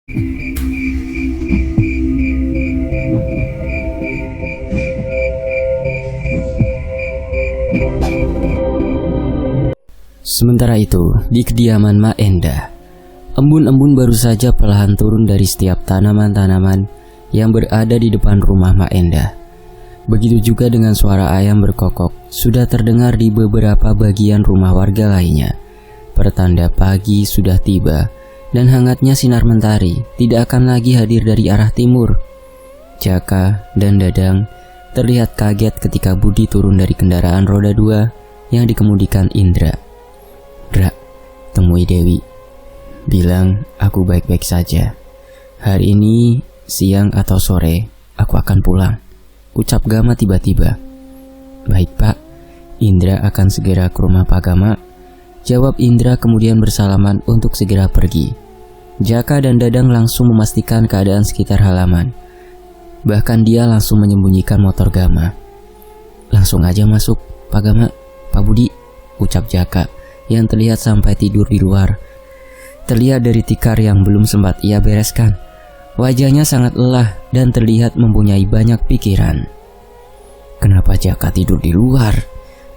Sementara itu, di kediaman Mak Endah, embun-embun baru saja perlahan turun dari setiap tanaman-tanaman yang berada di depan rumah Mak Endah. Begitu juga dengan suara ayam berkokok sudah terdengar di beberapa bagian rumah warga lainnya. Pertanda pagi sudah tiba dan hangatnya sinar mentari tidak akan lagi hadir dari arah timur. Jaka dan Dadang terlihat kaget ketika Budi turun dari kendaraan roda 2 yang dikemudikan Indra. "Dra, temui Dewi. Bilang aku baik-baik saja. Hari ini siang atau sore aku akan pulang," ucap Gama tiba-tiba. "Baik Pak, Indra akan segera ke rumah Pak Gama," jawab Indra kemudian bersalaman untuk segera pergi. Jaka dan Dadang langsung memastikan keadaan sekitar halaman. Bahkan dia langsung menyembunyikan motor Gama. "Langsung aja masuk, Pak Gama, Pak Budi," ucap Jaka yang terlihat sampai tidur di luar. Terlihat dari tikar yang belum sempat ia bereskan. Wajahnya sangat lelah dan terlihat mempunyai banyak pikiran. "Kenapa Jaka tidur di luar?"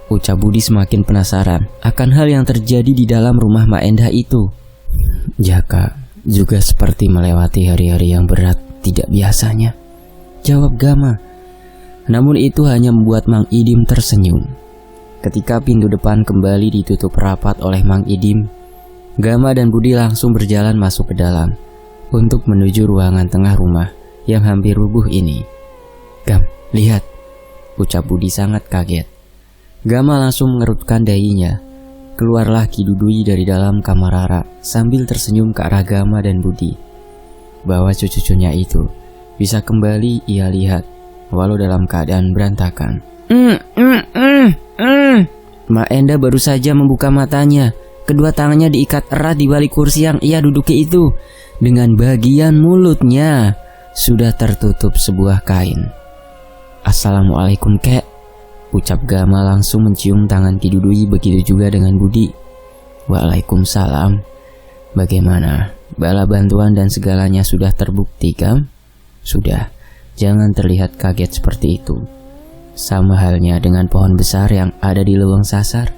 ucap Budi semakin penasaran akan hal yang terjadi di dalam rumah Mak Endah itu. "Jaka juga seperti melewati hari-hari yang berat tidak biasanya," jawab Gama. Namun itu hanya membuat Mang Idim tersenyum. Ketika pintu depan kembali ditutup rapat oleh Mang Idim, Gama dan Budi langsung berjalan masuk ke dalam untuk menuju ruangan tengah rumah yang hampir rubuh ini. "Gam, lihat," ucap Budi sangat kaget. Gama langsung mengerutkan dahinya. Keluarlah Ki Dudui dari dalam kamar Rara sambil tersenyum ke arah Gama dan Budi. Bahwa cucu-cucunya itu bisa kembali ia lihat walau dalam keadaan berantakan. Mak Endah baru saja membuka matanya. Kedua tangannya diikat erat di balik kursi yang ia duduki itu. Dengan bagian mulutnya sudah tertutup sebuah kain. "Assalamualaikum Kek," ucap Gama langsung mencium tangan Ki Dudui, begitu juga dengan Budi. "Waalaikumsalam. Bagaimana? Bala bantuan dan segalanya sudah terbukti, Gam?" "Sudah, jangan terlihat kaget seperti itu. Sama halnya dengan pohon besar yang ada di Leweng Sasar,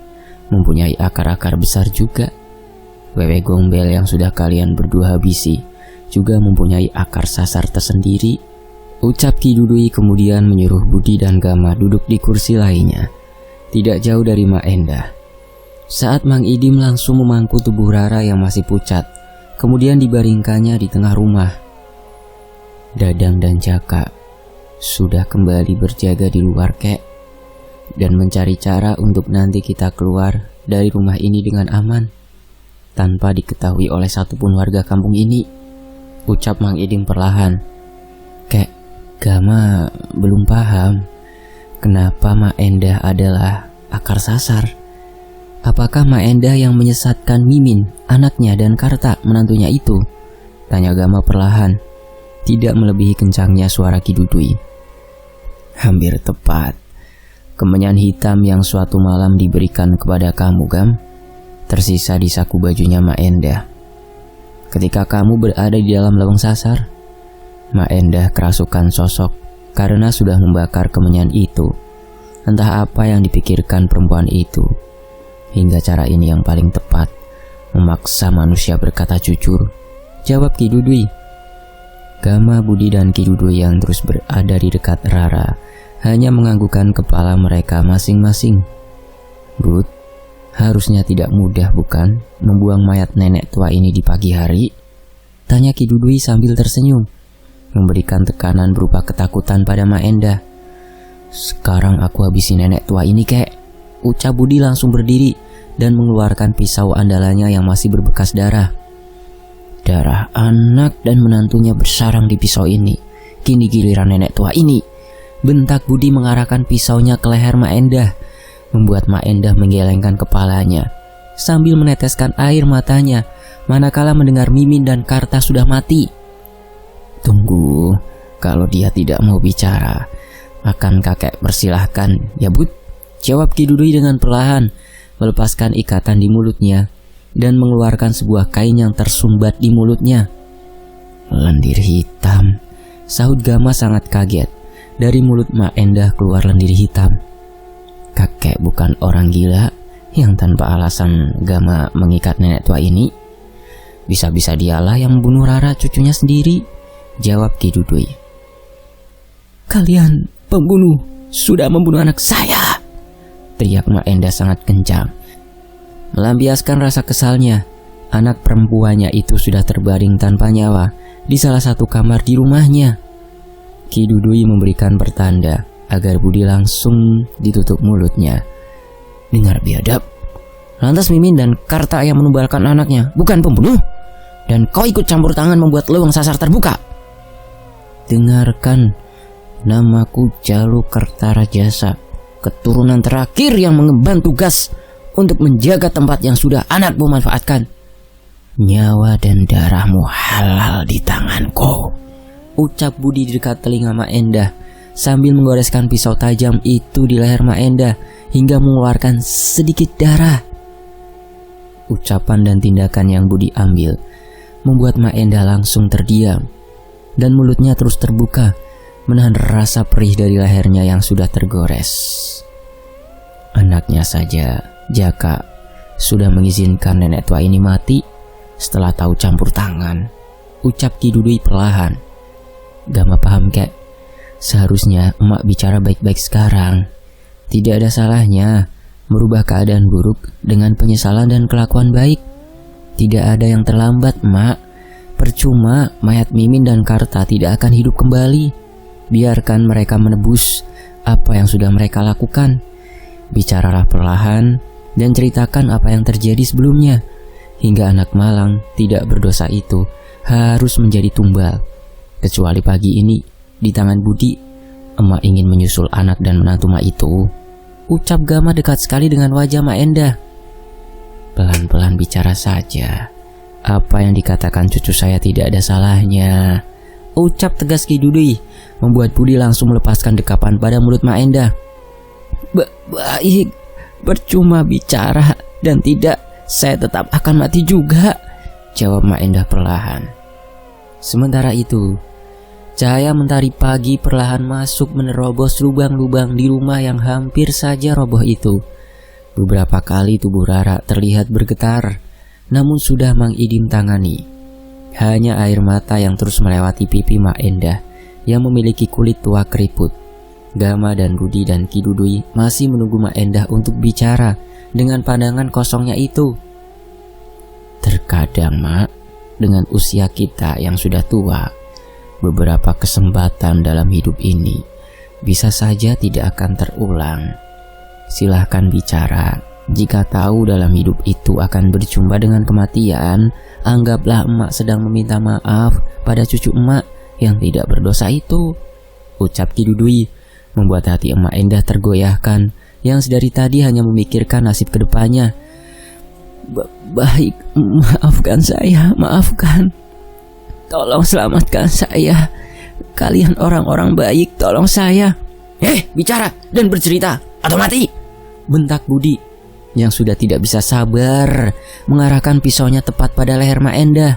mempunyai akar-akar besar juga. Wewe Gombel yang sudah kalian berdua habisi juga mempunyai akar sasar tersendiri," ucap Ki Dudui kemudian menyuruh Budi dan Gama duduk di kursi lainnya, tidak jauh dari Mak Endah. Saat Mang Idim langsung memangku tubuh Rara yang masih pucat, kemudian dibaringkannya di tengah rumah. "Dadang dan Jaka sudah kembali berjaga di luar Kek, dan mencari cara untuk nanti kita keluar dari rumah ini dengan aman tanpa diketahui oleh satupun warga kampung ini," ucap Mang Idim perlahan. "Kek, Gama belum paham kenapa Mak Endah adalah akar sasar. Apakah Mak Endah yang menyesatkan Mimin, anaknya, dan Karta, menantunya itu?" tanya Gama perlahan. Tidak melebihi kencangnya suara Ki Dudui. "Hampir tepat. Kemenyan hitam yang suatu malam diberikan kepada kamu, Gam, tersisa di saku bajunya Mak Endah. Ketika kamu berada di dalam Leweng Sasar, Mak Endah kerasukan sosok karena sudah membakar kemenyan itu. Entah apa yang dipikirkan perempuan itu, hingga cara ini yang paling tepat memaksa manusia berkata jujur," jawab Ki Dudui. Gama, Budi, dan Ki Dudui yang terus berada di dekat Rara hanya menganggukkan kepala mereka masing-masing. "Bud, harusnya tidak mudah bukan membuang mayat nenek tua ini di pagi hari?" tanya Ki Dudui sambil tersenyum, memberikan tekanan berupa ketakutan pada Mak Endah. "Sekarang aku habisi nenek tua ini Kek," ucap Budi langsung berdiri dan mengeluarkan pisau andalannya yang masih berbekas darah. "Darah anak dan menantunya bersarang di pisau ini. Kini giliran nenek tua ini," bentak Budi mengarahkan pisaunya ke leher Mak Endah, membuat Mak Endah menggelengkan kepalanya sambil meneteskan air matanya manakala mendengar Mimin dan Karta sudah mati. "Tunggu, kalau dia tidak mau bicara, akan kakek persilahkan ya Bud," jawab Ki Dudui dengan perlahan, melepaskan ikatan di mulutnya dan mengeluarkan sebuah kain yang tersumbat di mulutnya. Lendir hitam, sahut Gama sangat kaget. Dari mulut Mak Endah keluar lendir hitam. Kakek bukan orang gila yang tanpa alasan Gama mengikat nenek tua ini. Bisa-bisa dialah yang membunuh Rara cucunya sendiri, jawab Ki Dudui. Kalian pembunuh, sudah membunuh anak saya, teriak Mak Endah sangat kencang. Melampiaskan rasa kesalnya, anak perempuannya itu sudah terbaring tanpa nyawa di salah satu kamar di rumahnya. Ki Dudui memberikan pertanda agar Budi langsung ditutup mulutnya. Dengar biadab, lantas Mimin dan Karta yang menumbalkan anaknya bukan pembunuh? Dan kau ikut campur tangan membuat lewang sasar terbuka? Dengarkan, namaku Jalu Kertarajasa, keturunan terakhir yang mengemban tugas untuk menjaga tempat yang sudah anakmu manfaatkan. Nyawa dan darahmu halal di tanganku, ucap Budi di dekat telinga Mak Endah sambil menggoreskan pisau tajam itu di leher Mak Endah hingga mengeluarkan sedikit darah. Ucapan dan tindakan yang Budi ambil membuat Mak Endah langsung terdiam dan mulutnya terus terbuka menahan rasa perih dari lehernya yang sudah tergores. Anaknya saja, Jaka, sudah mengizinkan nenek tua ini mati setelah tahu campur tangan, ucap Ki Dudui perlahan. Gama paham kek, seharusnya emak bicara baik-baik sekarang. Tidak ada salahnya merubah keadaan buruk dengan penyesalan dan kelakuan baik. Tidak ada yang terlambat, Mak. Percuma mayat Mimin dan Karta tidak akan hidup kembali. Biarkan mereka menebus apa yang sudah mereka lakukan. Bicaralah perlahan dan ceritakan apa yang terjadi sebelumnya, hingga anak malang tidak berdosa itu harus menjadi tumbal. Kecuali pagi ini, di tangan Budi, emak ingin menyusul anak dan menantu mak itu, ucap Gama dekat sekali dengan wajah Mak Endah. Pelan-pelan bicara saja, apa yang dikatakan cucu saya tidak ada salahnya, ucap tegas Ki Dudui, membuat Budi langsung melepaskan dekapan pada mulut Mak Endah. Baik, percuma bicara dan tidak, saya tetap akan mati juga, jawab Mak Endah perlahan. Sementara itu, cahaya mentari pagi perlahan masuk menerobos lubang-lubang di rumah yang hampir saja roboh itu. Beberapa kali tubuh Rara terlihat bergetar, namun sudah Mang Idim tangani. Hanya air mata yang terus melewati pipi Mak Endah yang memiliki kulit tua keriput. Gama dan Budi dan Ki Dudui masih menunggu Mak Endah untuk bicara dengan pandangan kosongnya itu. Terkadang, Mak, dengan usia kita yang sudah tua, beberapa kesempatan dalam hidup ini bisa saja tidak akan terulang. Silahkan bicara. Jika tahu dalam hidup itu akan berjumpa dengan kematian, anggaplah emak sedang meminta maaf pada cucu emak yang tidak berdosa itu, ucap Ki Dudui, membuat hati Emak Endah tergoyahkan yang sedari tadi hanya memikirkan nasib kedepannya. Baik, maafkan saya, maafkan. Tolong selamatkan saya. Kalian orang-orang baik, tolong saya. Bicara dan bercerita atau mati, bentak Budi yang sudah tidak bisa sabar mengarahkan pisaunya tepat pada leher Mak Endah.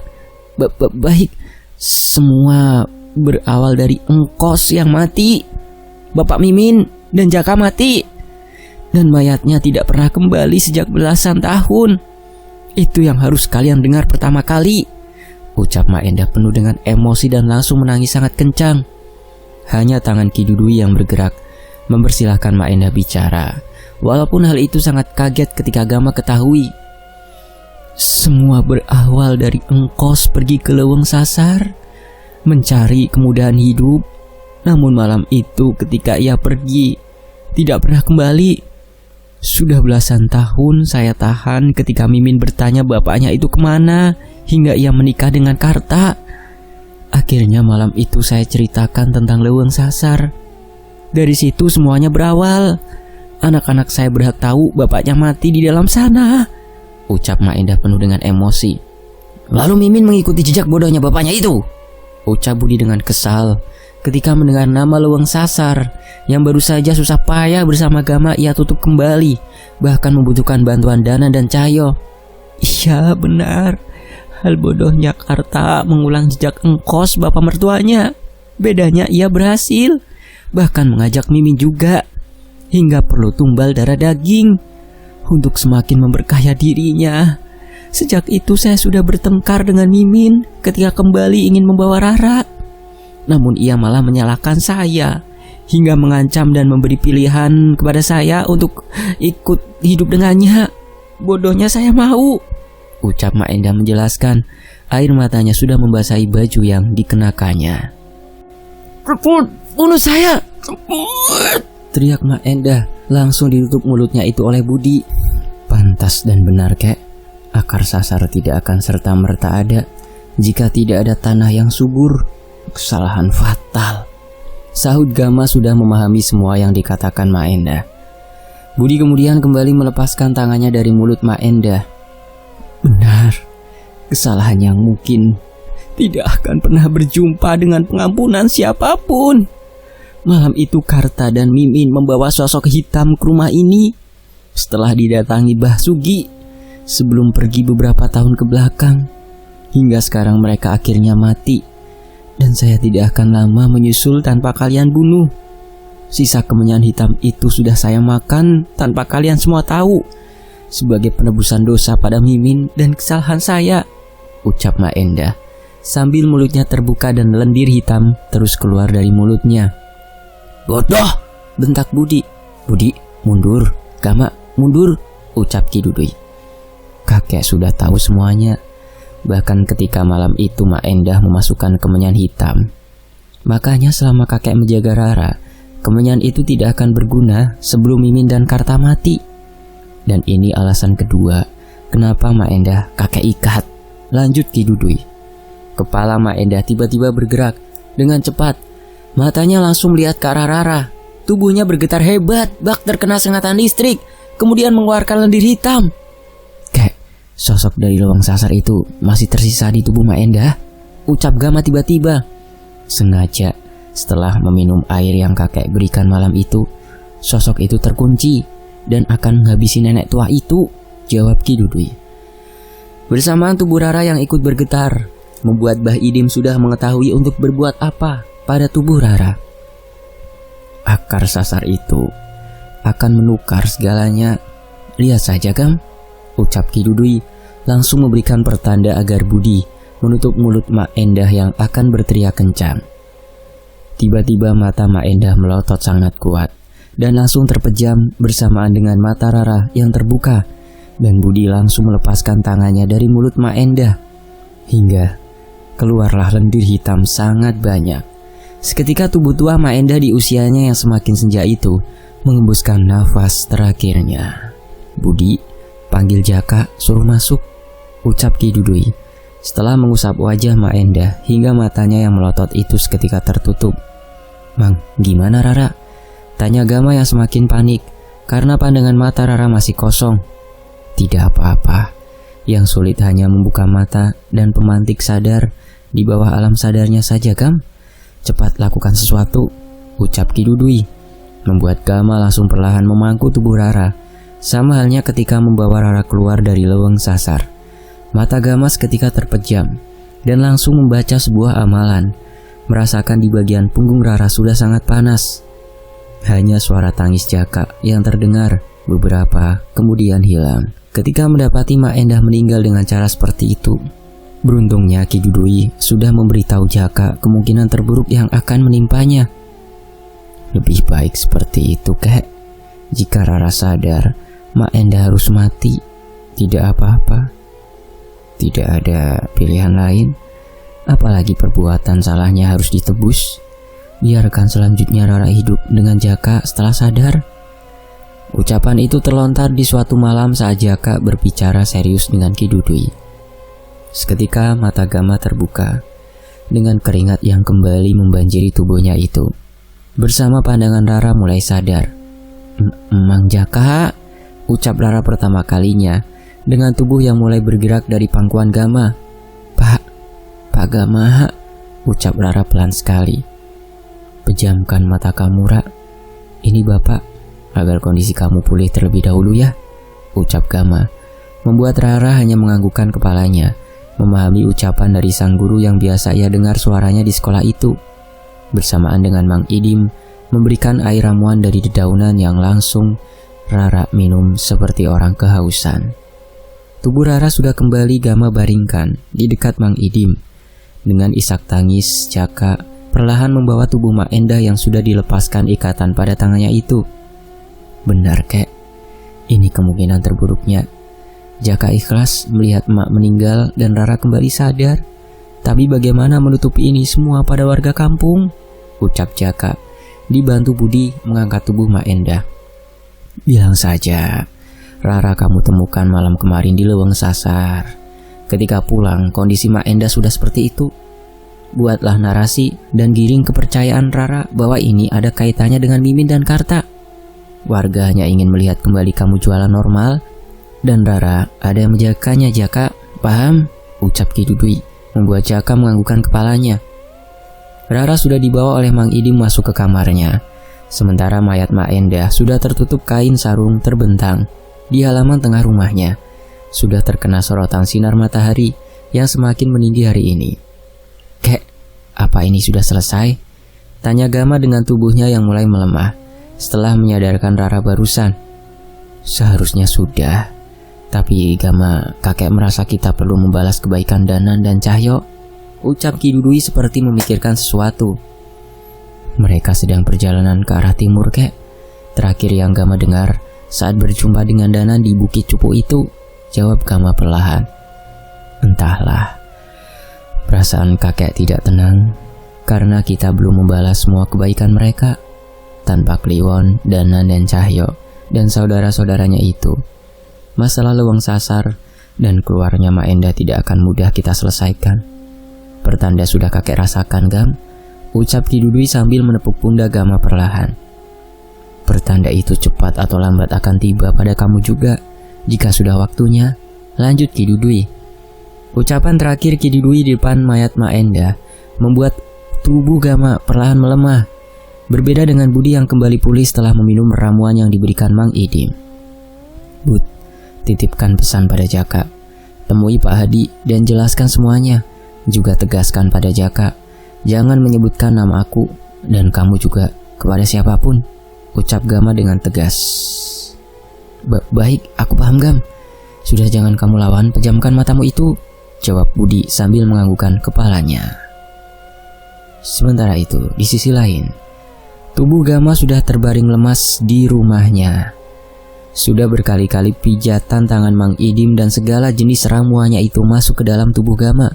Baik, semua berawal dari engkos yang mati. Bapak Mimin dan Jaka mati, dan mayatnya tidak pernah kembali sejak belasan tahun. Itu yang harus kalian dengar pertama kali, ucap Mak Endah penuh dengan emosi dan langsung menangis sangat kencang. Hanya tangan Ki Dudui yang bergerak mempersilahkan Mak Endah bicara, walaupun hal itu sangat kaget ketika Gama ketahui. Semua berawal dari engkos pergi ke Leweng Sasar mencari kemudahan hidup. Namun malam itu ketika ia pergi, tidak pernah kembali. Sudah belasan tahun saya tahan ketika Mimin bertanya bapaknya itu kemana, hingga ia menikah dengan Karta. Akhirnya malam itu saya ceritakan tentang Leweng Sasar. Dari situ semuanya berawal. Anak-anak saya berhak tahu bapaknya mati di dalam sana, ucap Mak Endah penuh dengan emosi. Lalu Mimin mengikuti jejak bodohnya bapaknya itu, ucap Budi dengan kesal. Ketika mendengar nama Leweng Sasar yang baru saja susah payah bersama Gama ia tutup kembali, bahkan membutuhkan bantuan Dana dan Cahyo. Iya benar, Hal bodohnya Karta mengulang jejak engkos bapak mertuanya. Bedanya ia berhasil, bahkan mengajak Mimin juga, hingga perlu tumbal darah daging untuk semakin memberkaya dirinya. Sejak itu saya sudah bertengkar dengan Mimin ketika kembali ingin membawa Rara. Namun ia malah menyalahkan saya, hingga mengancam dan memberi pilihan kepada saya untuk ikut hidup dengannya. Bodohnya saya mau, ucap Mak Endah menjelaskan. Air matanya sudah membasahi baju yang dikenakannya. "Cepet, bunuh saya! Cepet!" teriak Mak Endah. Langsung ditutup mulutnya itu oleh Budi. Pantas dan benar, kek. Akar sasar tidak akan serta-merta ada jika tidak ada tanah yang subur. Kesalahan fatal, sahut Gama sudah memahami semua yang dikatakan Mak Endah. Budi kemudian kembali melepaskan tangannya dari mulut Mak Endah. Benar, kesalahan yang mungkin tidak akan pernah berjumpa dengan pengampunan siapapun. Malam itu Karta dan Mimin membawa sosok hitam ke rumah ini setelah didatangi Mbah Sugi sebelum pergi beberapa tahun ke belakang. Hingga sekarang mereka akhirnya mati, dan saya tidak akan lama menyusul tanpa kalian bunuh. Sisa kemenyan hitam itu sudah saya makan tanpa kalian semua tahu, sebagai penebusan dosa pada Mimin dan kesalahan saya, ucap Mak Endah sambil mulutnya terbuka dan lendir hitam terus keluar dari mulutnya. Bodoh, bentak Budi. Budi, mundur. Gama, mundur, ucap Ki Dudui. Kakek sudah tahu semuanya. Bahkan ketika malam itu Mak Endah memasukkan kemenyan hitam. Makanya selama kakek menjaga Rara, kemenyan itu tidak akan berguna sebelum Mimin dan Karta mati. Dan ini alasan kedua kenapa Mak Endah kakek ikat. Lanjut Ki Dudui. Kepala Mak Endah tiba-tiba bergerak dengan cepat. Matanya langsung melihat ke arah Rara. Tubuhnya bergetar hebat, bak terkena sengatan listrik, kemudian mengeluarkan lendir hitam. Sosok dari lubang sasar itu masih tersisa di tubuh Mak Endah, ucap Gama tiba-tiba. Sengaja setelah meminum air yang kakek berikan malam itu, sosok itu terkunci dan akan menghabisi nenek tua itu, jawab Ki Dudui. Bersamaan tubuh Rara yang ikut bergetar, membuat Mbah Idim sudah mengetahui untuk berbuat apa pada tubuh Rara. Akar sasar itu akan menukar segalanya. Lihat saja, Gam, ucap Ki Dudui, langsung memberikan pertanda agar Budi menutup mulut Mak Endah yang akan berteriak kencang. Tiba-tiba mata Mak Endah melotot sangat kuat dan langsung terpejam bersamaan dengan mata Rara yang terbuka, dan Budi langsung melepaskan tangannya dari mulut Mak Endah hingga keluarlah lendir hitam sangat banyak. Seketika tubuh tua Mak Endah di usianya yang semakin senja itu mengembuskan nafas terakhirnya. Budi, panggil Jaka, suruh masuk, ucap Ki Dudui setelah mengusap wajah Mak Endah hingga matanya yang melotot itu seketika tertutup. Mang, gimana Rara? Tanya Gama yang semakin panik karena pandangan mata Rara masih kosong. Tidak apa-apa, yang sulit hanya membuka mata dan pemantik sadar di bawah alam sadarnya saja, Gam. Cepat lakukan sesuatu, ucap Ki Dudui, membuat Gama langsung perlahan memangku tubuh Rara. Sama halnya ketika membawa Rara keluar dari leweng sasar. Mata Gama seketika terpejam dan langsung membaca sebuah amalan. Merasakan di bagian punggung Rara sudah sangat panas. Hanya suara tangis Jaka yang terdengar beberapa kemudian hilang ketika mendapati Mak Endah meninggal dengan cara seperti itu. Beruntungnya Ki Dudui sudah memberitahu Jaka kemungkinan terburuk yang akan menimpanya. Lebih baik seperti itu, kek. Jika Rara sadar Mak Endah harus mati, tidak apa-apa. Tidak ada pilihan lain. Apalagi perbuatan salahnya harus ditebus. Biarkan selanjutnya Rara hidup dengan Jaka setelah sadar. Ucapan itu terlontar di suatu malam saat Jaka berbicara serius dengan Ki Dudui. Seketika mata Gama terbuka dengan keringat yang kembali membanjiri tubuhnya itu. Bersama pandangan Rara mulai sadar. Mang Jaka, ucap Rara pertama kalinya dengan tubuh yang mulai bergerak dari pangkuan Gama. Pak Gama, ucap Rara pelan sekali. Pejamkan mata kamu, Ra. Ini Bapak, agar kondisi kamu pulih terlebih dahulu ya, ucap Gama, membuat Rara hanya menganggukkan kepalanya memahami ucapan dari sang guru yang biasa ia dengar suaranya di sekolah itu. Bersamaan dengan Mang Idim memberikan air ramuan dari dedaunan yang langsung Rara minum seperti orang kehausan. Tubuh Rara sudah kembali Gama baringkan di dekat Mang Idim. Dengan isak tangis, Jaka perlahan membawa tubuh Mak Endah yang sudah dilepaskan ikatan pada tangannya itu. Benar, kek. Ini kemungkinan terburuknya. Jaka ikhlas melihat emak meninggal dan Rara kembali sadar. Tapi bagaimana menutupi ini semua pada warga kampung? Ucap Jaka, dibantu Budi mengangkat tubuh Mak Endah. Bilang saja, Rara kamu temukan malam kemarin di Leweng Sasar. Ketika pulang, kondisi Mak Endah sudah seperti itu. Buatlah narasi dan giring kepercayaan Rara bahwa ini ada kaitannya dengan Mimin dan Karta. Warga hanya ingin melihat kembali kamu jualan normal. Dan Rara ada yang menjaganya, Jaka. Paham? Ucap Ki Dudui, membuat Jaka menganggukkan kepalanya. Rara sudah dibawa oleh Mang Idim masuk ke kamarnya. Sementara mayat Mak Endah sudah tertutup kain sarung terbentang di halaman tengah rumahnya. Sudah terkena sorotan sinar matahari yang semakin meninggi hari ini. Kek, apa ini sudah selesai? Tanya Gama dengan tubuhnya yang mulai melemah setelah menyadarkan Rara barusan. Seharusnya sudah. Tapi Gama, kakek merasa kita perlu membalas kebaikan Danan dan Cahyo. Ucap Ki Dudui seperti memikirkan sesuatu. Mereka sedang perjalanan ke arah timur, kek. Terakhir yang Gama dengar saat berjumpa dengan Danan di Bukit Cupu itu, jawab Gama perlahan. Entahlah. Perasaan kakek tidak tenang karena kita belum membalas semua kebaikan mereka. Tanpa Kliwon, Danan dan Cahyo dan saudara-saudaranya itu, masalah Leweng Sasar dan keluarnya Mak Endah tidak akan mudah kita selesaikan. Pertanda sudah kakek rasakan, Gam. Ucap Ki Dudui sambil menepuk pundak Gama perlahan. Pertanda itu cepat atau lambat akan tiba pada kamu juga jika sudah waktunya. Lanjut Ki Dudui. Ucapan terakhir Ki Dudui di depan mayat Mak Endah membuat tubuh Gama perlahan melemah. Berbeda dengan Budi yang kembali pulih setelah meminum ramuan yang diberikan Mang Idim. Bud, titipkan pesan pada Jaka. Temui Pak Hadi dan jelaskan semuanya. Juga tegaskan pada Jaka, jangan menyebutkan nama aku dan kamu juga kepada siapapun. Ucap Gama dengan tegas. Baik, aku paham, Gam. Sudah, jangan kamu lawan, pejamkan matamu itu. Jawab Budi sambil menganggukkan kepalanya. Sementara itu, di sisi lain, tubuh Gama sudah terbaring lemas di rumahnya. Sudah berkali-kali pijatan tangan Mang Idim dan segala jenis ramuannya itu masuk ke dalam tubuh Gama.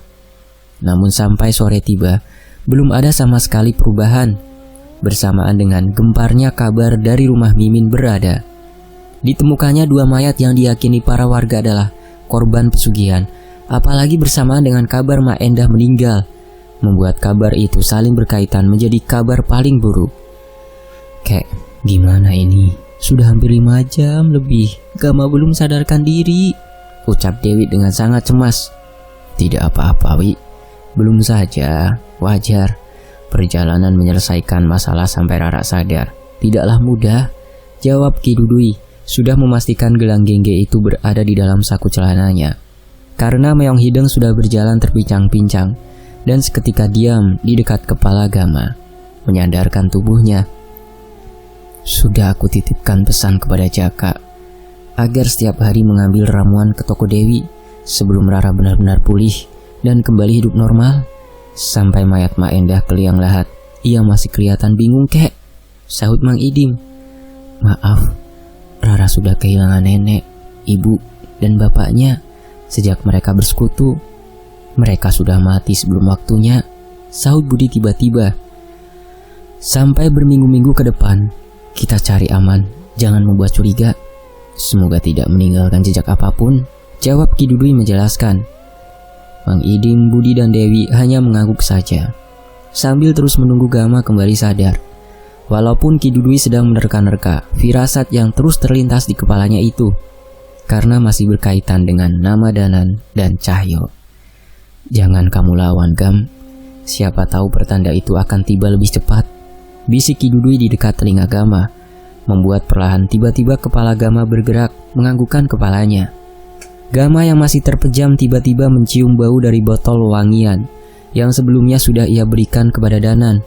Namun sampai sore tiba, belum ada sama sekali perubahan. Bersamaan dengan gemparnya kabar dari rumah Mimin berada. Ditemukannya dua mayat yang diyakini para warga adalah korban pesugihan. Apalagi bersamaan dengan kabar Mak Endah meninggal, membuat kabar itu saling berkaitan menjadi kabar paling buruk. Kek, gimana ini? Sudah hampir 5 jam lebih, Gama belum sadarkan diri. Ucap Dewi dengan sangat cemas. Tidak apa-apa, Wi. Belum saja, wajar. Perjalanan menyelesaikan masalah sampai Rara sadar tidaklah mudah. Jawab Ki Dudui, sudah memastikan gelang gengge itu berada di dalam saku celananya. Karena Meong Hideng sudah berjalan terpincang-pincang dan seketika diam di dekat kepala Gama, menyadarkan tubuhnya. Sudah aku titipkan pesan kepada Jaka agar setiap hari mengambil ramuan ke toko Dewi sebelum Rara benar-benar pulih dan kembali hidup normal. Sampai mayat Mak Endah ke liang lahat, ia masih kelihatan bingung, kek. Sahut Mang Idim. Maaf, Rara sudah kehilangan nenek, ibu, dan bapaknya sejak mereka bersekutu. Mereka sudah mati sebelum waktunya, sahut Budi tiba-tiba. Sampai berminggu-minggu ke depan, kita cari aman, jangan membuat curiga. Semoga tidak meninggalkan jejak apapun, jawab Ki Dudui menjelaskan. Mang Idim, Budi, dan Dewi hanya mengangguk saja, sambil terus menunggu Gama kembali sadar. Walaupun Ki Dudui sedang menerka-nerka firasat yang terus terlintas di kepalanya itu, karena masih berkaitan dengan nama Danan dan Cahyo. Jangan kamu lawan, Gam. Siapa tahu pertanda itu akan tiba lebih cepat. Bisik Ki Dudui di dekat telinga Gama, membuat perlahan tiba-tiba kepala Gama bergerak menganggukkan kepalanya. Gama yang masih terpejam tiba-tiba mencium bau dari botol wangian yang sebelumnya sudah ia berikan kepada Danan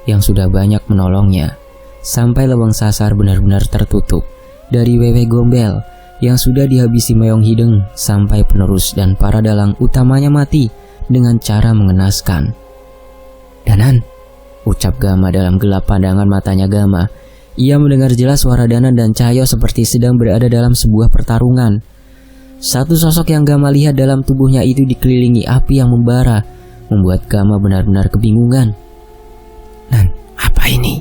yang sudah banyak menolongnya. Sampai lewang sasar benar-benar tertutup dari wewe gombel yang sudah dihabisi Meong Hideng sampai penerus dan para dalang utamanya mati dengan cara mengenaskan. "Danan," ucap Gama dalam gelap pandangan matanya Gama. Ia mendengar jelas suara Danan dan Cahyo seperti sedang berada dalam sebuah pertarungan. Satu sosok yang Gama lihat dalam tubuhnya itu dikelilingi api yang membara, membuat Gama benar-benar kebingungan. "Nan, apa ini?"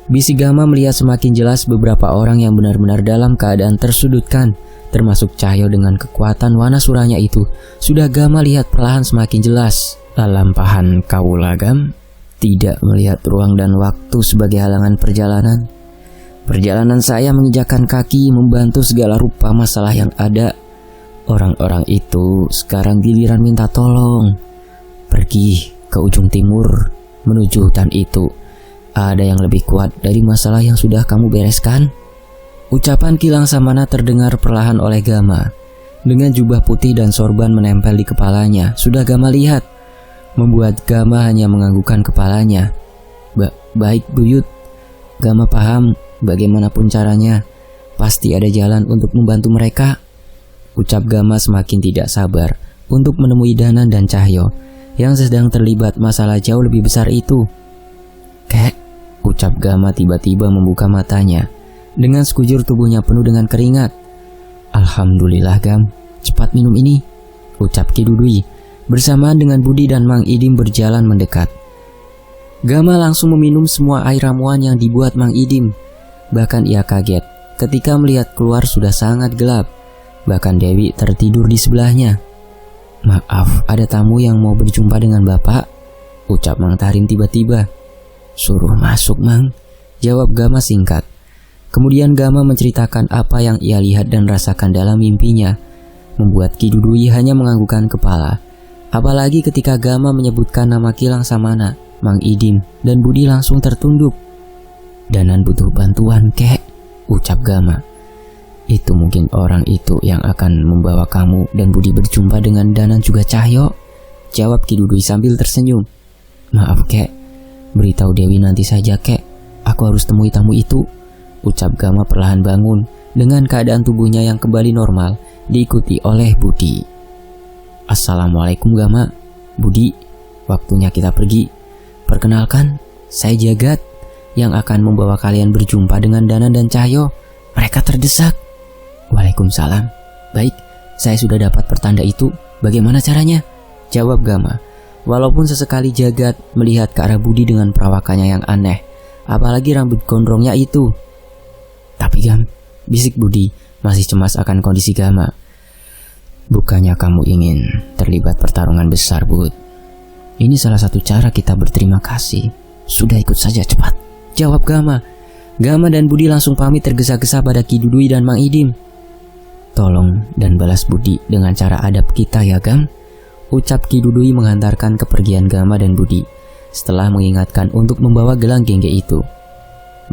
Bisik Gama melihat semakin jelas beberapa orang yang benar-benar dalam keadaan tersudutkan, termasuk Cahyo dengan kekuatan wana suranya itu. Sudah Gama lihat perlahan semakin jelas. Lalampahan kaula Gam, tidak melihat ruang dan waktu sebagai halangan perjalanan. Perjalanan saya menginjakkan kaki membantu segala rupa masalah yang ada. Orang-orang itu sekarang giliran minta tolong. Pergi ke ujung timur menuju hutan itu. Ada yang lebih kuat dari masalah yang sudah kamu bereskan. Ucapan Kilang Samana terdengar perlahan oleh Gama. Dengan jubah putih dan sorban menempel di kepalanya, sudah Gama lihat, membuat Gama hanya menganggukkan kepalanya. Baik buyut, Gama paham. Bagaimanapun caranya, pasti ada jalan untuk membantu mereka. Ucap Gama semakin tidak sabar untuk menemui Danan dan Cahyo yang sedang terlibat masalah jauh lebih besar itu. "Kek," ucap Gama tiba-tiba membuka matanya dengan sekujur tubuhnya penuh dengan keringat. "Alhamdulillah Gam, cepat minum ini," ucap Ki Dudui bersamaan dengan Budi dan Mang Idim berjalan mendekat. Gama langsung meminum semua air ramuan yang dibuat Mang Idim. Bahkan ia kaget ketika melihat keluar sudah sangat gelap. Bahkan Dewi tertidur di sebelahnya. "Maaf, ada tamu yang mau berjumpa dengan Bapak," ucap Mang Tahrim tiba-tiba. "Suruh masuk, Mang," jawab Gama singkat. Kemudian Gama menceritakan apa yang ia lihat dan rasakan dalam mimpinya, membuat Ki Dudui hanya menganggukkan kepala. Apalagi ketika Gama menyebutkan nama Kilang Samana, Mang Idim, dan Budi langsung tertunduk. "Danan butuh bantuan, Kek," ucap Gama. "Itu mungkin orang itu yang akan membawa kamu dan Budi berjumpa dengan Danan juga Cahyo," jawab Ki Dudui sambil tersenyum. "Maaf Kek, beritahu Dewi nanti saja Kek, aku harus temui tamu itu," ucap Gama perlahan bangun dengan keadaan tubuhnya yang kembali normal, diikuti oleh Budi. "Assalamualaikum Gama, Budi, waktunya kita pergi. Perkenalkan, saya Jagat yang akan membawa kalian berjumpa dengan Danan dan Cahyo. Mereka terdesak." "Waalaikumsalam. Baik, saya sudah dapat pertanda itu. Bagaimana caranya?" jawab Gama. Walaupun sesekali Jagat melihat ke arah Budi dengan perawakannya yang aneh, apalagi rambut gondrongnya itu. "Tapi Gam," bisik Budi, masih cemas akan kondisi Gama. "Bukannya kamu ingin terlibat pertarungan besar, Bud? Ini salah satu cara kita berterima kasih. Sudah ikut saja cepat," jawab Gama. Gama dan Budi langsung pamit tergesa-gesa pada Ki Dudui dan Mang Idim. "Tolong dan balas budi dengan cara adab kita ya Gam," ucap Ki Dudui menghantarkan kepergian Gama dan Budi setelah mengingatkan untuk membawa gelang gengge itu.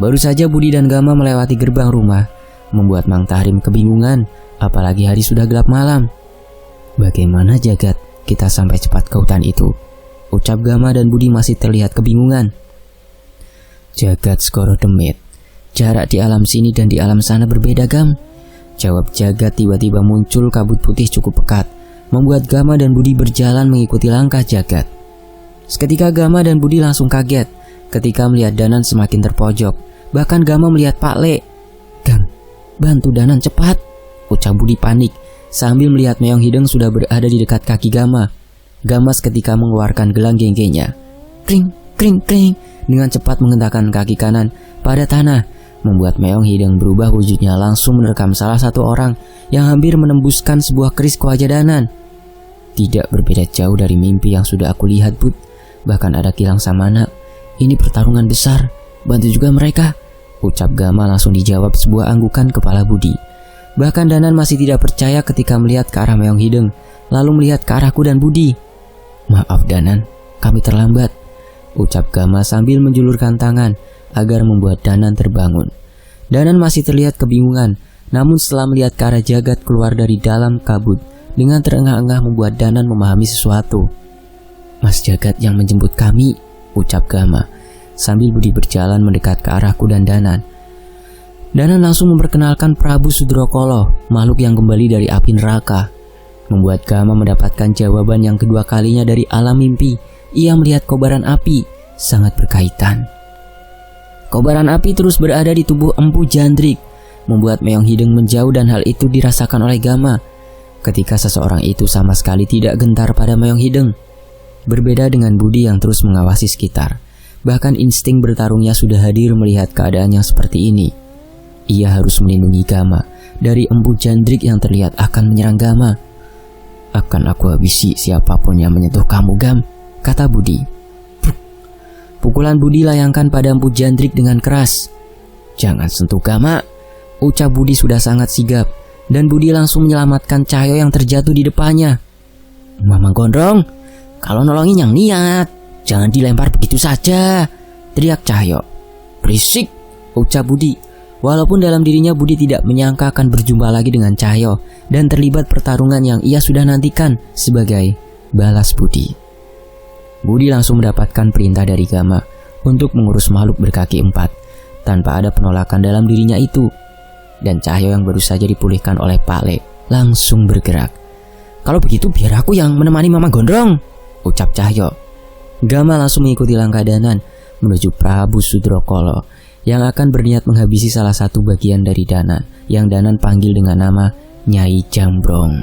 Baru saja Budi dan Gama melewati gerbang rumah, membuat Mang Tahrim kebingungan, apalagi hari sudah gelap malam. "Bagaimana Jagat kita sampai cepat ke hutan itu?" ucap Gama dan Budi masih terlihat kebingungan. "Jagat Skoro Demit, jarak di alam sini dan di alam sana berbeda Gam," jawab Jagat. Tiba-tiba muncul kabut putih cukup pekat, membuat Gama dan Budi berjalan mengikuti langkah Jagat. Seketika Gama dan Budi langsung kaget ketika melihat Danan semakin terpojok. Bahkan Gama melihat Pak Le. "Gam, bantu Danan cepat," ucap Budi panik sambil melihat Meong Hideng sudah berada di dekat kaki Gama. Gama seketika mengeluarkan gelang genggenya. Kring, kring, kring. Dengan cepat menghentakkan kaki kanan pada tanah, membuat Meong Hideng berubah wujudnya langsung menerkam salah satu orang yang hampir menembuskan sebuah keris ke wajah Danan. "Tidak berbeda jauh dari mimpi yang sudah aku lihat, Bud. Bahkan ada Kilang Samana. Ini pertarungan besar. Bantu juga mereka," ucap Gama langsung dijawab sebuah anggukan kepala Budi. Bahkan Danan masih tidak percaya ketika melihat ke arah Meong Hideng, lalu melihat ke arahku dan Budi. "Maaf Danan, kami terlambat," ucap Gama sambil menjulurkan tangan agar membuat Danan terbangun. Danan masih terlihat kebingungan, namun setelah melihat ke arah Jagat keluar dari dalam kabut, dengan terengah-engah membuat Danan memahami sesuatu. "Mas Jagat yang menjemput kami," ucap Gama, sambil Budi berjalan mendekat ke arahku dan Danan. Danan langsung memperkenalkan Prabu Sudrokolo, makhluk yang kembali dari api neraka. Membuat Gama mendapatkan jawaban yang kedua kalinya dari alam mimpi. Ia melihat kobaran api sangat berkaitan. Kobaran api terus berada di tubuh Empu Jandrik, membuat Meong Hideng menjauh, dan hal itu dirasakan oleh Gama ketika seseorang itu sama sekali tidak gentar pada Meong Hideng. Berbeda dengan Budi yang terus mengawasi sekitar, bahkan insting bertarungnya sudah hadir melihat keadaan yang seperti ini. Ia harus melindungi Gama dari Empu Jandrik yang terlihat akan menyerang Gama. "Akan aku habisi siapapun yang menyentuh kamu, Gam," kata Budi. Pukulan Budi layangkan pada Empu Jandrik dengan keras. "Jangan sentuh Gama," ucap Budi sudah sangat sigap, dan Budi langsung menyelamatkan Cahyo yang terjatuh di depannya. "Mamang Gondrong, kalau nolongin yang niat, jangan dilempar begitu saja," teriak Cahyo. "Berisik," ucap Budi. Walaupun dalam dirinya Budi tidak menyangka akan berjumpa lagi dengan Cahyo dan terlibat pertarungan yang ia sudah nantikan sebagai balas budi. Budi langsung mendapatkan perintah dari Gama untuk mengurus makhluk berkaki 4 tanpa ada penolakan dalam dirinya itu. Dan Cahyo yang baru saja dipulihkan oleh Pak Le langsung bergerak. "Kalau begitu biar aku yang menemani Mama Gondrong," ucap Cahyo. Gama langsung mengikuti langkah Danan menuju Prabu Sudrokolo yang akan berniat menghabisi salah satu bagian dari Danan yang Danan panggil dengan nama Nyai Jambrong.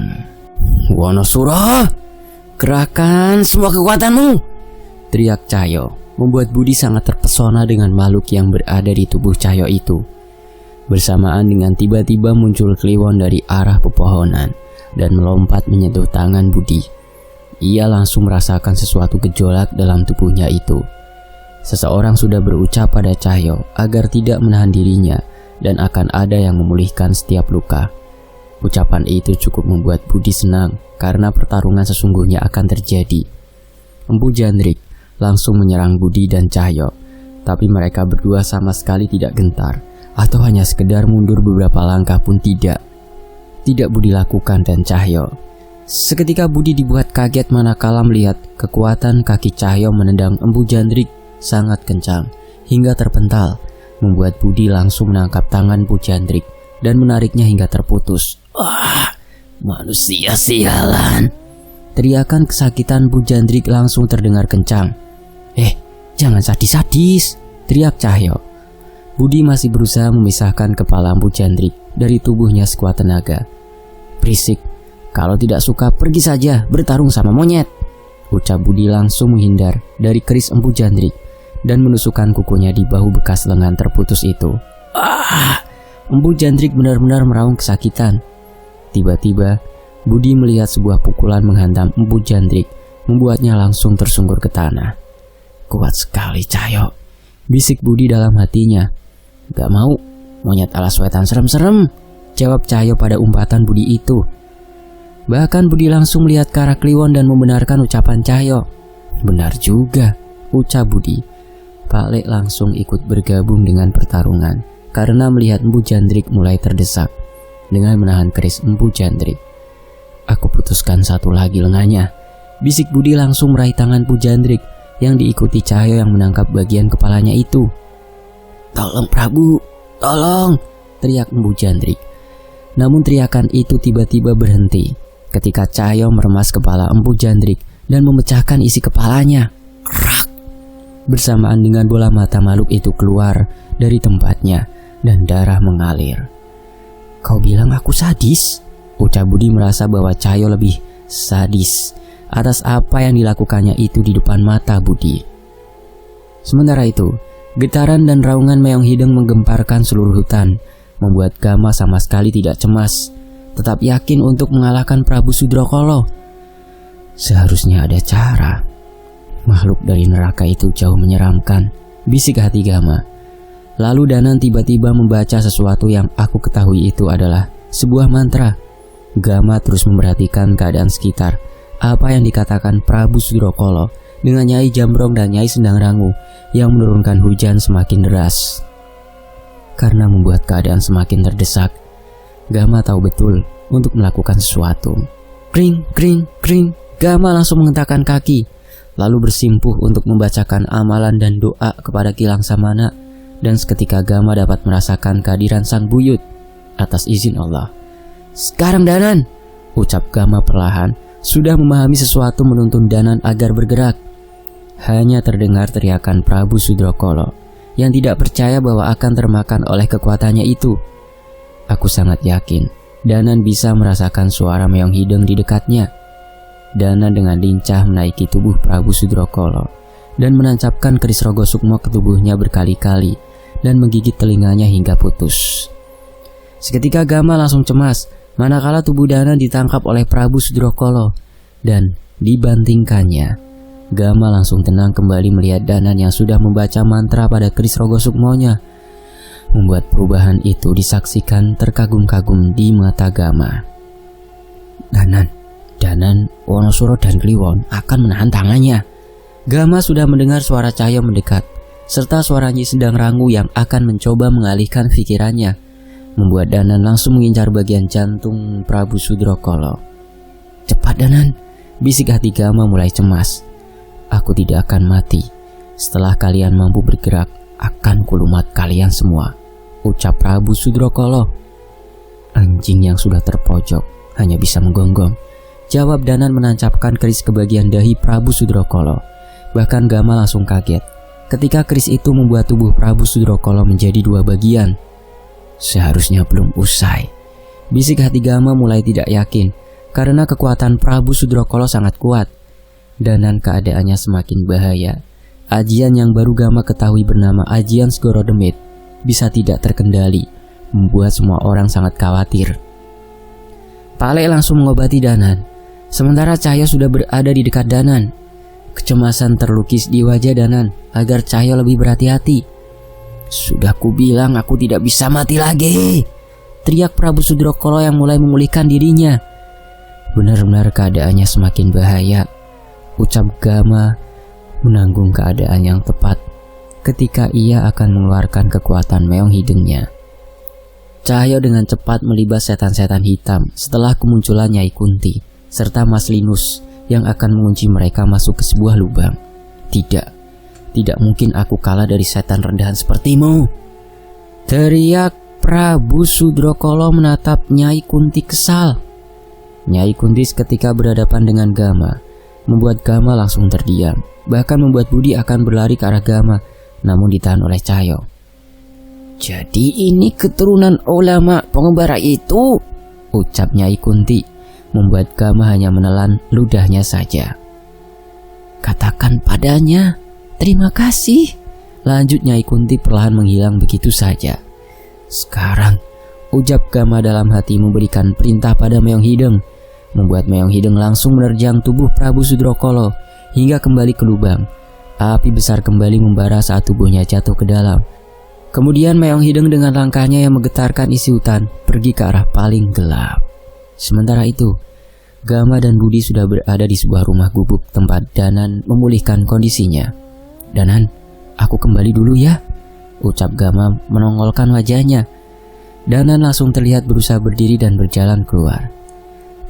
"Wonosuro, kerahkan semua kekuatanmu!" teriak Cahyo, membuat Budi sangat terpesona dengan makhluk yang berada di tubuh Cahyo itu. Bersamaan dengan tiba-tiba muncul Kliwon dari arah pepohonan dan melompat menyentuh tangan Budi. Ia langsung merasakan sesuatu gejolak dalam tubuhnya itu. Seseorang sudah berucap pada Cahyo agar tidak menahan dirinya dan akan ada yang memulihkan setiap luka. Ucapan itu cukup membuat Budi senang karena pertarungan sesungguhnya akan terjadi. Empu Jandrik langsung menyerang Budi dan Cahyo, tapi mereka berdua sama sekali tidak gentar atau hanya sekedar mundur beberapa langkah pun tidak. Tidak Budi lakukan dan Cahyo. Seketika Budi dibuat kaget manakala melihat kekuatan kaki Cahyo menendang Empu Jandrik sangat kencang hingga terpental, membuat Budi langsung menangkap tangan Empu Jandrik dan menariknya hingga terputus. "Wah, manusia sialan!" Teriakan kesakitan Empu Jandrik langsung terdengar kencang. Jangan sadis-sadis," teriak Cahyo. Budi masih berusaha memisahkan kepala Empu Jandrik dari tubuhnya sekuat tenaga. "Berisik, kalau tidak suka pergi saja bertarung sama monyet," ucap Budi langsung menghindar dari keris Empu Jandrik dan menusukkan kukunya di bahu bekas lengan terputus itu. Empu Jandrik benar-benar meraung kesakitan. Tiba-tiba Budi melihat sebuah pukulan menghantam Empu Jandrik, membuatnya langsung tersungkur ke tanah. "Kuat sekali Cahyo," bisik Budi dalam hatinya. "Gak mau, monyet alas wetan serem-serem," jawab Cahyo pada umpatan Budi itu. Bahkan Budi langsung melihat ke arah Kliwon dan membenarkan ucapan Cahyo. "Benar juga," ucap Budi. Pak Le langsung ikut bergabung dengan pertarungan karena melihat Empu Jandrik mulai terdesak. Dengan menahan keris Empu Jandrik, "Aku putuskan satu lagi lengannya," bisik Budi langsung meraih tangan Empu Jandrik yang diikuti Cahyo yang menangkap bagian kepalanya itu. "Tolong Prabu, tolong!" teriak Empu Jandrik. Namun teriakan itu tiba-tiba berhenti ketika Cahyo meremas kepala Empu Jandrik dan memecahkan isi kepalanya. Krak! Bersamaan dengan bola mata makhluk itu keluar dari tempatnya dan darah mengalir. "Kau bilang aku sadis?" ucap Budi merasa bahwa Cahyo lebih sadis atas apa yang dilakukannya itu di depan mata Budi. Sementara itu, getaran dan raungan Meong Hideng menggemparkan seluruh hutan, membuat Gama sama sekali tidak cemas, tetap yakin untuk mengalahkan Prabu Sudrokolo. Seharusnya ada cara. Makhluk dari neraka itu jauh menyeramkan, bisik hati Gama. Lalu Danan tiba-tiba membaca sesuatu yang aku ketahui itu adalah sebuah mantra. Gama terus memperhatikan keadaan sekitar, apa yang dikatakan Prabu Sudrokolo dengan Nyai Jambrong dan Nyai Sendang Rangu yang menurunkan hujan semakin deras. Karena membuat keadaan semakin terdesak, Gama tahu betul untuk melakukan sesuatu. Kring, kring, kring. Gama langsung menghentakkan kaki, lalu bersimpuh untuk membacakan amalan dan doa kepada Ki Langsamana. Dan seketika Gama dapat merasakan kehadiran sang buyut atas izin Allah. "Sekarang Danan," ucap Gama perlahan, sudah memahami sesuatu menuntun Danan agar bergerak. Hanya terdengar teriakan Prabu Sudrokolo yang tidak percaya bahwa akan termakan oleh kekuatannya itu. Aku sangat yakin Danan bisa merasakan suara meong hideng di dekatnya. Danan dengan lincah menaiki tubuh Prabu Sudrokolo dan menancapkan keris rogo sukmo ke tubuhnya berkali-kali dan menggigit telinganya hingga putus. Seketika Gama langsung cemas manakala tubuh Danan ditangkap oleh Prabu Sudrokolo dan dibantingkannya. Gama langsung tenang kembali melihat Danan yang sudah membaca mantra pada keris rogo sukmonya. Membuat perubahan itu disaksikan terkagum-kagum di mata Gama. Danan, Wonosuro dan Kliwon akan menahan tangannya. Gama sudah mendengar suara Cahyo mendekat, serta suara Nyi Sedang Rangu yang akan mencoba mengalihkan pikirannya, membuat Danan langsung mengincar bagian jantung Prabu Sudrokolo. "Cepat Danan," bisik hati Gama mulai cemas. "Aku tidak akan mati. Setelah kalian mampu bergerak, akan kulumat kalian semua," ucap Prabu Sudrokolo. "Anjing yang sudah terpojok hanya bisa menggonggong," jawab Danan menancapkan keris ke bagian dahi Prabu Sudrokolo. Bahkan Gama langsung kaget ketika keris itu membuat tubuh Prabu Sudrokolo menjadi dua bagian. "Seharusnya belum usai," bisik hati Gama mulai tidak yakin karena kekuatan Prabu Sudrokolo sangat kuat. Danan keadaannya semakin bahaya. Ajian yang baru Gama ketahui bernama Ajian Segoro Demit bisa tidak terkendali, membuat semua orang sangat khawatir. Pale langsung mengobati Danan, sementara Cahyo sudah berada di dekat Danan. Kecemasan terlukis di wajah Danan agar Cahyo lebih berhati-hati. "Sudah kubilang aku tidak bisa mati lagi," teriak Prabu Sudrokolo yang mulai memulihkan dirinya. Benar-benar keadaannya semakin bahaya, ucap Gama menanggung keadaan yang tepat ketika ia akan mengeluarkan kekuatan meong hidungnya. Cahyo dengan cepat melibas setan-setan hitam setelah kemunculan Nyai Kunti serta Mas Linus yang akan mengunci mereka masuk ke sebuah lubang. Tidak mungkin aku kalah dari setan rendahan sepertimu," teriak Prabu Sudrokolo menatap Nyai Kunti kesal. Nyai Kunti ketika berhadapan dengan Gama membuat Gama langsung terdiam, bahkan membuat Budi akan berlari ke arah Gama, namun ditahan oleh Cahyo. "Jadi ini keturunan ulama pengembara itu," ucap Nyai Kunti, membuat Gama hanya menelan ludahnya saja. "Katakan padanya terima kasih," lanjut Nyai Kunti perlahan menghilang begitu saja. "Sekarang," ucap Gama dalam hati memberikan perintah pada Meong Hideng, membuat Meong Hideng langsung menerjang tubuh Prabu Sudrokolo hingga kembali ke lubang. Api besar kembali membara saat tubuhnya jatuh ke dalam. Kemudian Meong Hideng dengan langkahnya yang menggetarkan isi hutan pergi ke arah paling gelap. Sementara itu, Gama dan Budi sudah berada di sebuah rumah gubuk tempat Danan memulihkan kondisinya. "Danan, aku kembali dulu ya," ucap Gama menongolkan wajahnya. Danan langsung terlihat berusaha berdiri dan berjalan keluar.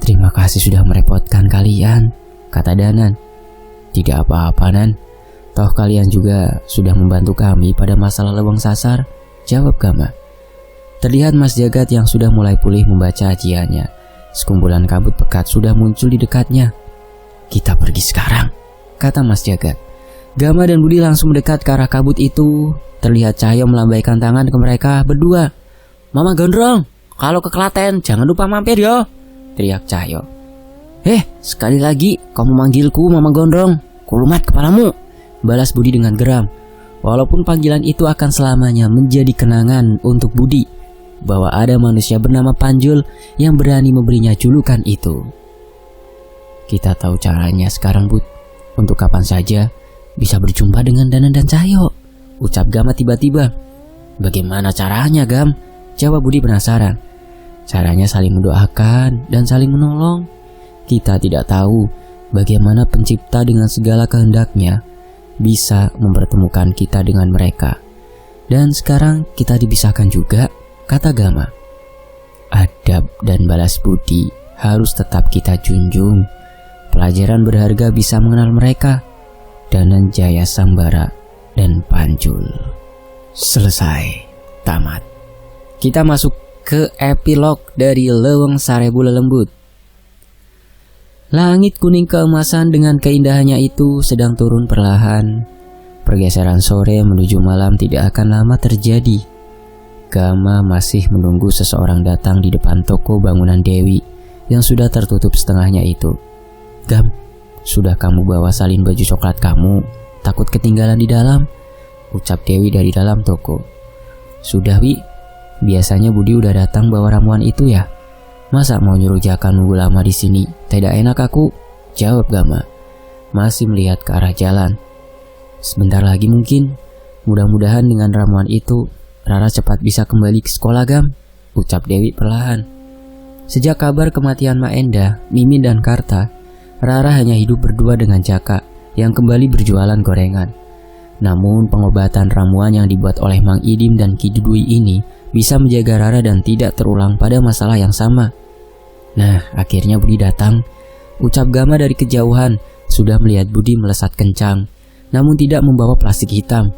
"Terima kasih sudah merepotkan kalian," kata Danan. "Tidak apa-apa Nan, toh kalian juga sudah membantu kami pada masalah Leweng Sasar," jawab Gama. Terlihat Mas Jagat yang sudah mulai pulih membaca ajiannya. Sekumpulan kabut pekat sudah muncul di dekatnya. "Kita pergi sekarang," kata Mas Jagat. Gama dan Budi langsung mendekat ke arah kabut itu. Terlihat Cahyo melambaikan tangan ke mereka berdua. "Mama Gondrong, kalau ke Klaten jangan lupa mampir yo," teriak Cahyo. Sekali lagi kau memanggilku Mama Gondrong, kulumat kepalamu," balas Budi dengan geram. Walaupun panggilan itu akan selamanya menjadi kenangan untuk Budi, bahwa ada manusia bernama Panjul yang berani memberinya julukan itu. "Kita tahu caranya sekarang, Bud. Untuk kapan saja bisa berjumpa dengan Danan dan Cahyo," ucap Gama tiba-tiba. "Bagaimana caranya, Gam?" jawab Budi penasaran. "Caranya saling mendoakan dan saling menolong. Kita tidak tahu bagaimana pencipta dengan segala kehendaknya bisa mempertemukan kita dengan mereka. Dan sekarang kita dipisahkan juga," kata Gama. Adab dan balas budi harus tetap kita junjung. Pelajaran berharga bisa mengenal mereka, Danan Jaya Sambara dan Panjul. Selesai, tamat. Kita masuk ke epilog dari Leweng Sarebu Lelembut. Langit kuning keemasan dengan keindahannya itu sedang turun perlahan. Pergeseran sore menuju malam tidak akan lama terjadi. Gama masih menunggu seseorang datang di depan toko bangunan Dewi yang sudah tertutup setengahnya itu. "Gam, sudah kamu bawa salin baju coklat kamu? Takut ketinggalan di dalam," ucap Dewi dari dalam toko. "Sudah, Wi. Biasanya Budi udah datang bawa ramuan itu ya. Masa mau nyuruh Jaka nunggu lama di sini? Tidak enak aku," jawab Gama, masih melihat ke arah jalan. "Sebentar lagi mungkin. Mudah-mudahan dengan ramuan itu Rara cepat bisa kembali ke sekolah, Gam," ucap Dewi perlahan. Sejak kabar kematian Mak Enda, Mimin dan Karta, Rara hanya hidup berdua dengan Jaka yang kembali berjualan gorengan. Namun pengobatan ramuan yang dibuat oleh Mang Idim dan Ki Dudui ini bisa menjaga Rara dan tidak terulang pada masalah yang sama. "Nah, akhirnya Budi datang," ucap Gama dari kejauhan, sudah melihat Budi melesat kencang, namun tidak membawa plastik hitam.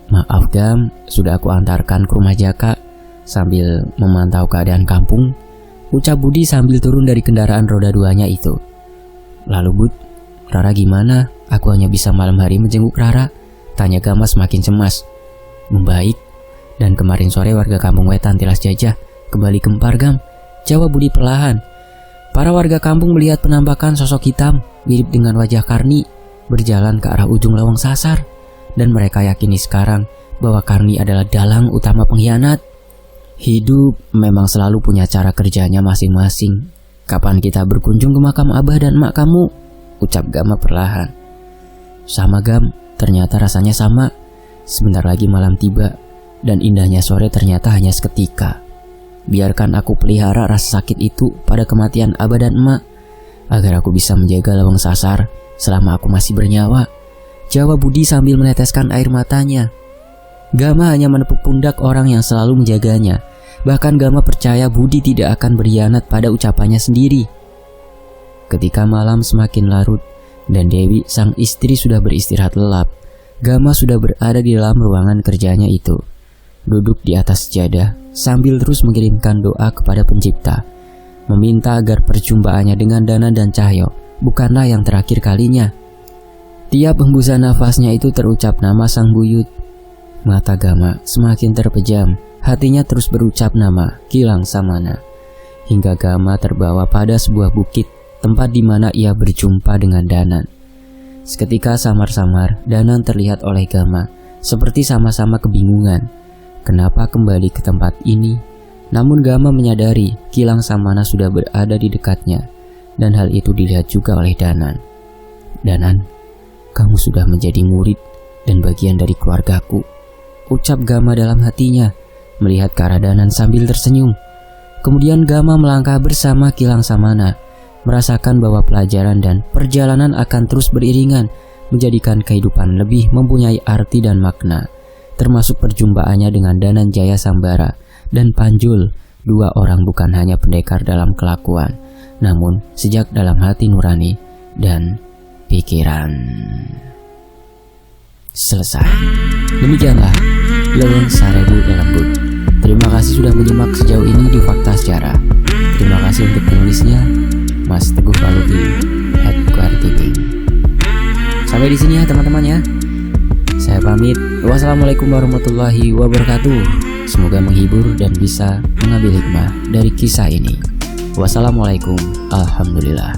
"Maaf Gam, sudah aku antarkan ke rumah Jaka sambil memantau keadaan kampung," ucap Budi sambil turun dari kendaraan roda duanya itu. "Lalu Bud, Rara gimana? Aku hanya bisa malam hari menjenguk Rara," tanya Gama semakin cemas. "Membaik, dan kemarin sore warga kampung Wetan Tilas Jajah kembali gempar Gam," jawab Budi perlahan. Para warga kampung melihat penampakan sosok hitam mirip dengan wajah Karni berjalan ke arah ujung lawang sasar. Dan mereka yakini sekarang bahwa Karni adalah dalang utama pengkhianat. Hidup memang selalu punya cara kerjanya masing-masing. "Kapan kita berkunjung ke makam Abah dan Mak kamu?" ucap Gama perlahan. "Sama Gam, ternyata rasanya sama. Sebentar lagi malam tiba, dan indahnya sore ternyata hanya seketika. Biarkan aku pelihara rasa sakit itu pada kematian Abah dan Emak, agar aku bisa menjaga lawang sasar selama aku masih bernyawa," jawab Budi sambil meneteskan air matanya. Gama hanya menepuk pundak orang yang selalu menjaganya. Bahkan Gama percaya Budi tidak akan berkhianat pada ucapannya sendiri. Ketika malam semakin larut dan Dewi sang istri sudah beristirahat lelap, Gama sudah berada di dalam ruangan kerjanya itu, duduk di atas sejadah sambil terus mengirimkan doa kepada Pencipta, meminta agar perjumpaannya dengan Danan dan Cahyo bukanlah yang terakhir kalinya. Tiap hembusan nafasnya itu terucap nama sang buyut. Mata Gama semakin terpejam, hatinya terus berucap nama Kilang Samana, hingga Gama terbawa pada sebuah bukit, tempat di mana ia berjumpa dengan Danan. Seketika samar-samar Danan terlihat oleh Gama, seperti sama-sama kebingungan kenapa kembali ke tempat ini. Namun Gama menyadari Kilang Samana sudah berada di dekatnya, dan hal itu dilihat juga oleh Danan. "Danan, kamu sudah menjadi murid dan bagian dari keluargaku," ucap Gama dalam hatinya, melihat ke arah Danan sambil tersenyum. Kemudian Gama melangkah bersama Kilang Samana, merasakan bahwa pelajaran dan perjalanan akan terus beriringan, menjadikan kehidupan lebih mempunyai arti dan makna, termasuk perjumpaannya dengan Danan Jaya Sambara dan Panjul, dua orang bukan hanya pendekar dalam kelakuan, namun sejak dalam hati nurani dan pikiran. Selesai. Demikianlah Leweng Sarebu Lelembut. Terima kasih sudah menyimak sejauh ini di Fakta Sejarah. Terima kasih untuk penulisnya, Mas Teguh Paluki @kuartiting. Sampai di sini ya teman-teman ya. Saya pamit. Wassalamualaikum warahmatullahi wabarakatuh. Semoga menghibur dan bisa mengambil hikmah dari kisah ini. Wassalamualaikum. Alhamdulillah.